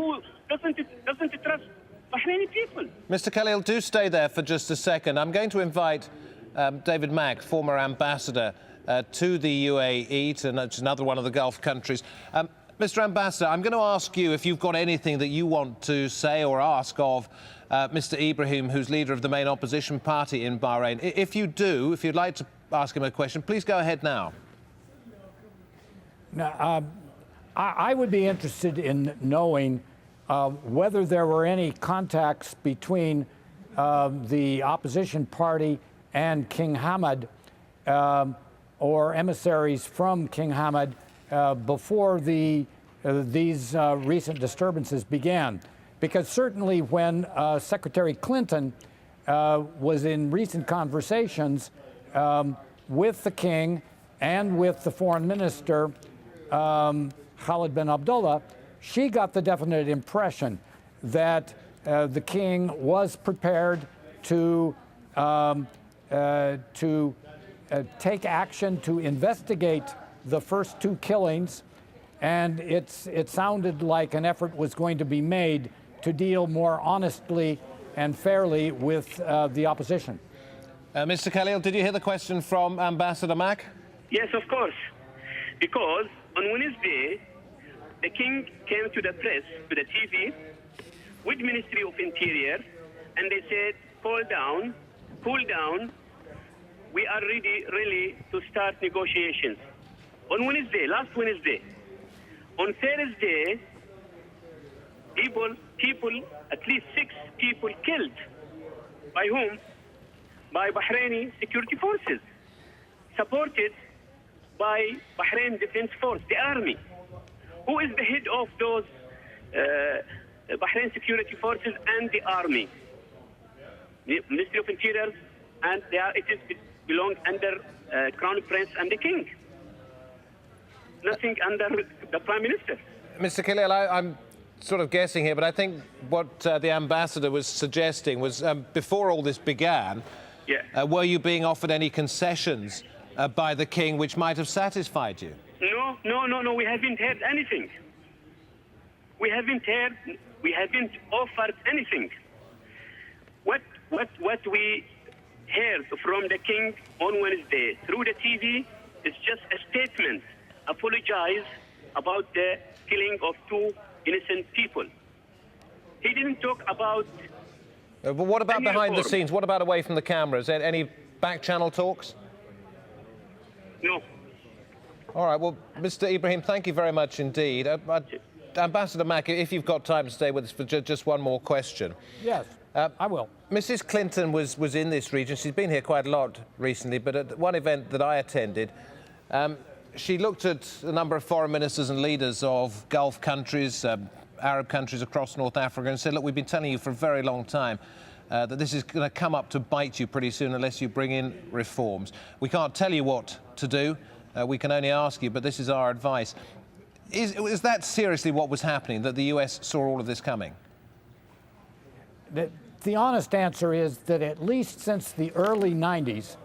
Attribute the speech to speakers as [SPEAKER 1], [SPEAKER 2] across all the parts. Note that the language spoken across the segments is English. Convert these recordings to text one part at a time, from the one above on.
[SPEAKER 1] who doesn't trust Bahraini people.
[SPEAKER 2] Mr. Khalil, do stay there for just a second. I'm going to invite David Mack, former ambassador to the UAE, to another one of the Gulf countries. Mr. Ambassador, I'm going to ask you if you've got anything that you want to say or ask of Mr. Ibrahim, who's leader of the main opposition party in Bahrain. If you do, if you'd like to ask him a question, please go ahead now.
[SPEAKER 3] Now, I would be interested in knowing whether there were any contacts between the opposition party and King Hamad or emissaries from King Hamad before these recent disturbances began. Because certainly when Secretary Clinton was in recent conversations with the king and with the foreign minister, Khalid bin Abdullah, she got the definite impression that the king was prepared to take action to investigate the first two killings, and it sounded like an effort was going to be made to deal more honestly and fairly with the opposition.
[SPEAKER 2] Mr. Khalil, did you hear the question from Ambassador Mack?
[SPEAKER 1] Yes, of course. Because on Wednesday, the king came to the press, to the TV, with Ministry of Interior, and they said, cool down, we are ready really to start negotiations. On Wednesday, last Wednesday. On Thursday, people, at least 6 people killed. By whom? By Bahraini security forces, supported by Bahrain Defense Force, the army. Who is the head of those Bahrain security forces and the army? The Ministry of Interior, and it belongs under Crown Prince and the King. Nothing under the Prime Minister.
[SPEAKER 2] Mr. Khalil, I'm sort of guessing here, but I think what the ambassador was suggesting was before all this began, were you being offered any concessions by the king which might have satisfied you?
[SPEAKER 1] No, we haven't heard anything. We haven't offered anything. What we heard from the king on Wednesday through the TV is just a statement, apologize about the killing of 2 innocent people. He didn't talk about...
[SPEAKER 2] But what about behind the scenes? What about away from the cameras? Any back-channel talks?
[SPEAKER 1] No.
[SPEAKER 2] All right, well, Mr. Ibrahim, thank you very much indeed. Ambassador Mack, if you've got time to stay with us for just one more question.
[SPEAKER 3] Yes, I will.
[SPEAKER 2] Mrs. Clinton was in this region. She's been here quite a lot recently, but at one event that I attended, she looked at a number of foreign ministers and leaders of Gulf countries, Arab countries across North Africa, and said, look, we've been telling you for a very long time that this is going to come up to bite you pretty soon unless you bring in reforms. We can't tell you what to do. We can only ask you, but this is our advice. Is that seriously what was happening, that the US saw all of this coming?
[SPEAKER 3] The honest answer is that at least since the early 90s,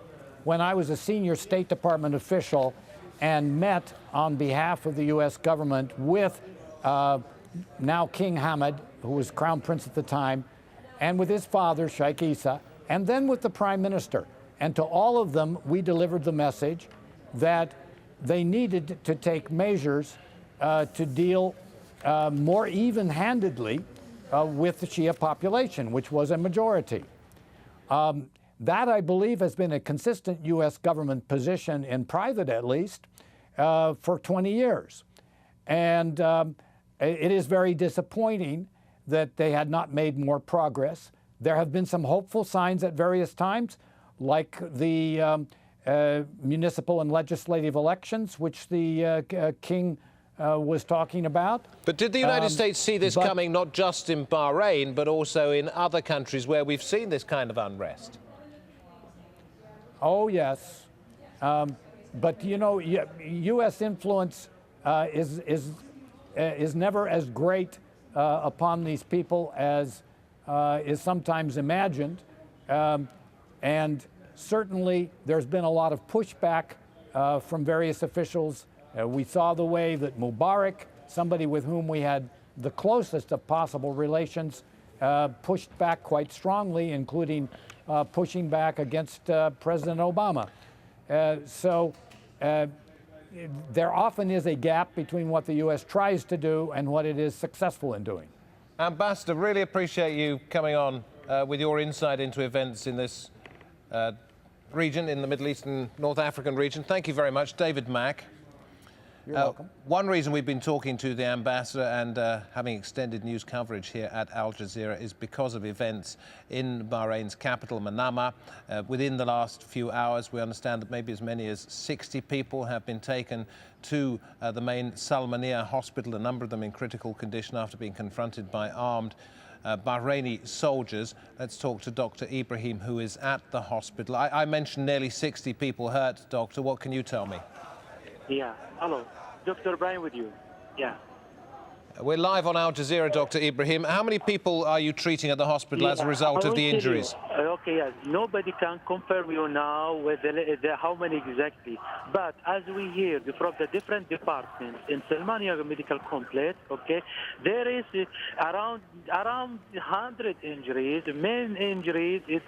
[SPEAKER 3] when I was a senior State Department official and met on behalf of the US government with now King Hamad, who was Crown Prince at the time, and with his father, Sheikh Isa, and then with the Prime Minister. And to all of them, we delivered the message that they needed to take measures to deal more even-handedly with the Shia population, which was a majority. That, I believe, has been a consistent U.S. government position, in private at least, for 20 years. And it is very disappointing that they had not made more progress. There have been some hopeful signs at various times, like the municipal and legislative elections, which the king was talking about.
[SPEAKER 2] But did the United States see this coming not just in Bahrain, but also in other countries where we've seen this kind of unrest?
[SPEAKER 3] Oh, yes. But, you know, U.S. influence is never as great upon these people as is sometimes imagined. And certainly there's been a lot of pushback from various officials. We saw the way that Mubarak, somebody with whom we had the closest of possible relations, pushed back quite strongly, including pushing back against President Obama. So there often is a gap between what the U.S. tries to do and what it is successful in doing.
[SPEAKER 2] Ambassador, really appreciate you coming on with your insight into events in this region, in the Middle East and North African region. Thank you very much. David Mack.
[SPEAKER 3] You're welcome.
[SPEAKER 2] One reason we've been talking to the ambassador and having extended news coverage here at Al Jazeera is because of events in Bahrain's capital, Manama. Within the last few hours, we understand that maybe as many as 60 people have been taken to the main Salmania hospital, a number of them in critical condition after being confronted by armed Bahraini soldiers. Let's talk to Dr. Ibrahim, who is at the hospital. I mentioned nearly 60 people hurt, Doctor. What can you tell me?
[SPEAKER 4] Yeah, hello. Dr. Brian with you. Yeah.
[SPEAKER 2] We're live on Al Jazeera, Dr. Ibrahim. How many people are you treating at the hospital as a result of the injuries?
[SPEAKER 4] Okay, yes. Nobody can confirm you now with how many exactly. But as we hear from the different departments in Salmania Medical Complex, okay, there is around 100 injuries. Main injuries is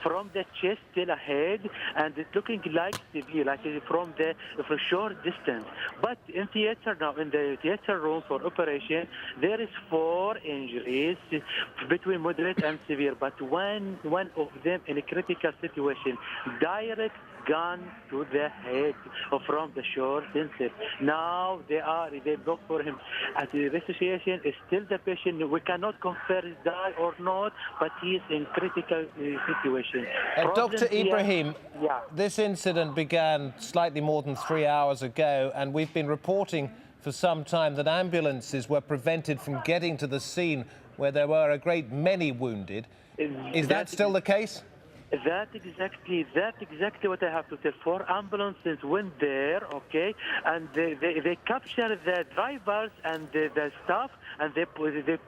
[SPEAKER 4] from the chest till the head, and it's looking like severe, like from short distance. But in theater now, in the theater room for operation, there is 4 injuries between moderate and severe, but one of them in a critical situation, direct gun to the head from the short distance. Now they look for him at the resuscitation. Is still the patient. We cannot confirm he died or not, but he is in critical situation.
[SPEAKER 2] Dr. Ibrahim,
[SPEAKER 4] yeah.
[SPEAKER 2] This incident began slightly more than 3 hours ago, and we've been reporting for some time that ambulances were prevented from getting to the scene where there were a great many wounded. Is that still the case?
[SPEAKER 4] That's exactly what I have to tell. 4 ambulances went there, okay, and they captured the drivers and the staff, and they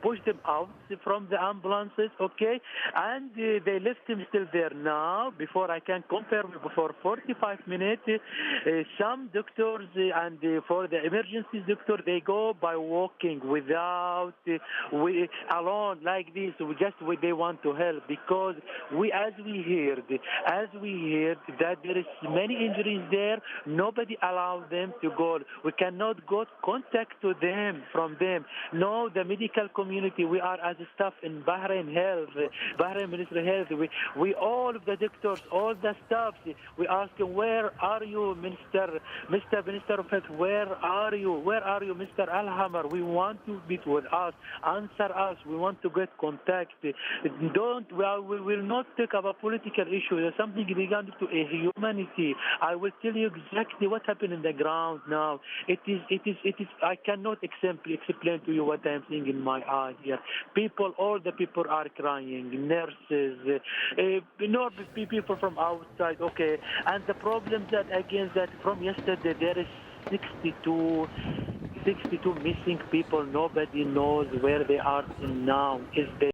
[SPEAKER 4] pushed them out from the ambulances, okay, and they left them still there. Now, before I can compare, for 45 minutes, some doctors and for the emergency doctor, they go by walking without alone like this. They want to help, because as we heard that there is many injuries there. Nobody allowed them to go. We cannot go contact to them from them. No, the medical community. We are as a staff in Bahrain Health, Bahrain Ministry of Health. We all of the doctors, all the staffs. We ask them, where are you, Mr. Minister of Health? Where are you? Where are you, Mr. Al-Hamar? We want to be with us. Answer us. We want to get contact. We will not talk about political issues. There's something regarding to a humanity. I will tell you exactly what happened in the ground now. It is. I cannot explain to you what I am seeing in my eyes here. All the people are crying. Nurses, people from outside. Okay, and the problem that from yesterday there is 62 missing people. Nobody knows where they are now. Is they